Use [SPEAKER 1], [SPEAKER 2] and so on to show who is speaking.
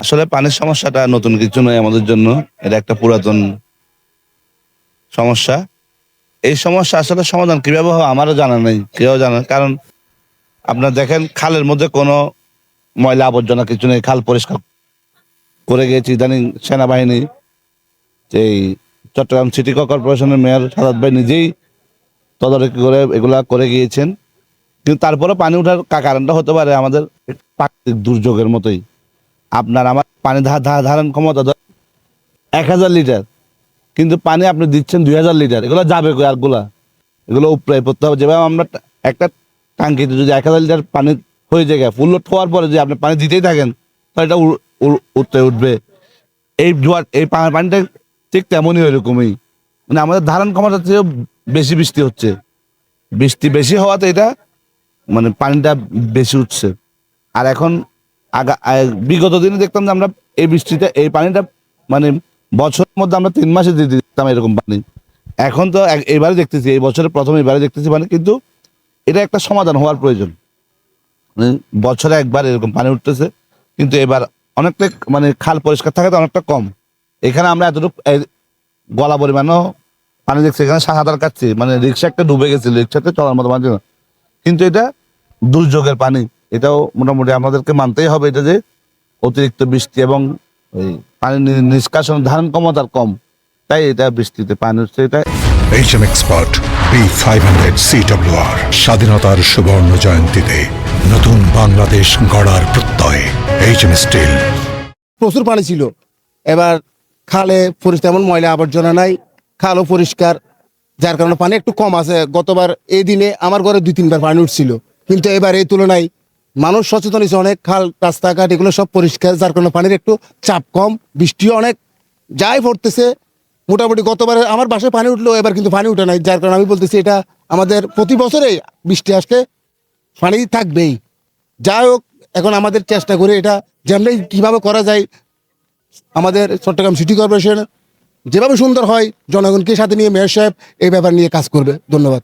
[SPEAKER 1] আসলে পানির সমস্যাটা নতুন কিছু নয় আমাদের জন্য। এটা একটা পুরাতন সমস্যা। এই সমস্যা আসলে সমাধান কিভাবে হবে আমারও জানা নেই। কেউ জানে না। কারণ আপনার দেখেন খালের মধ্যে কোনো ময়লা আবর্জনা কিছু নেই। খাল পরিষ্কার করে গিয়েছে ইদানিং সেনাবাহিনী, এই চট্টগ্রাম সিটি কর্পোরেশনের মেয়র সাদাত ভাই নিজেই তদারকি করে এগুলা করে গিয়েছেন। কিন্তু তারপরে পানি ওঠার কারণটা হতে পারে আমাদের প্রাকৃতিক দুর্যোগের মতোই। আপনার আমার পানি ধারণ ক্ষমতা 1000 লিটার, কিন্তু পানি আপনি দিচ্ছেন 2000 লিটার। এগুলো যাবে কই আরগুলা? এগুলো উপরে পড়তে হবে। যেভাবে আমরা একটা টাঙ্কিতে যদি 1000 লিটার পানি হয়ে যায়, ফুল লোড হওয়ার পরে যদি আপনি পানি দিতেই থাকেন, তাহলে এটা উঠতে উঠবে। এই জোয়ার এই পানিটা ঠিক তেমনই ওইরকমই, মানে আমাদের ধারণ ক্ষমতার চেয়েও বেশি বৃষ্টি হচ্ছে। বৃষ্টি বেশি হওয়াতে এটা মানে পানিটা বেশি উঠছে। আর এখন বিগত দিনে দেখতাম যে আমরা এই বৃষ্টিটা এই পানিটা মানে বছরের মধ্যে আমরা 3 মাসে দিয়ে দিতাম এরকম পানি। এখন তো এবারে দেখতেছি, এই বছরের প্রথম এবারে দেখতেছি পানি, কিন্তু এটা একটা সমাধান হওয়ার প্রয়োজন। মানে বছরে একবার এরকম পানি উঠতেছে, কিন্তু এবার অনেকটা মানে খাল পরিষ্কার থাকাতে অনেকটা কম। এখানে আমরা এতটুকু গলা পরিমাণও পানি দেখছি, এখানে সাঁতার কাটছি, মানে রিক্সা একটা ডুবে গেছিল, রিক্সাতে চলার মতো পানি ছিল না। কিন্তু এটা দুর্যোগের পানি, এটাও মোটামুটি আমাদেরকে মানতেই হবে এটা যে অতিরিক্ত বৃষ্টি এবং ওই পানি নিষ্কাশন ধারণ ক্ষমতার কম, তাই এটা বৃষ্টিতে পানি হচ্ছে। এটা
[SPEAKER 2] HM Expert B500 CWR স্বাধীনতার সুবর্ণ জয়ন্তীতে নতুন বাংলাদেশ গড়ার প্রত্যয় HM স্টিল।
[SPEAKER 3] প্রচুর পানি ছিল, এবার খালে তেমন ময়লা আবর্জনা নাই, খালও পরিষ্কার, যার কারণে পানি একটু কম আছে। গতবার এই দিনে আমার ঘরে 2-3 বার পানি উঠছিল, কিন্তু এবার এই তুলনায় মানুষ সচেতন হয়েছে অনেক। খাল রাস্তাঘাট এগুলো সব পরিষ্কার, যার কারণে পানির একটু চাপ কম, বৃষ্টিও অনেক যাই পড়তেছে। মোটামুটি গতবারে আমার বাসায় পানি উঠলো, এবার কিন্তু পানি উঠে নাই, যার কারণে আমি বলতেছি এটা আমাদের প্রতি বছরে বৃষ্টি আসলে পানি থাকবেই। যাই হোক, এখন আমাদের চেষ্টা করে এটা যেমনি কিভাবে করা যায়, আমাদের চট্টগ্রাম সিটি কর্পোরেশন যেভাবে সুন্দর হয় জনগণকে সাথে নিয়ে মেয়র সাহেব এই ব্যাপার নিয়ে কাজ করবে। ধন্যবাদ।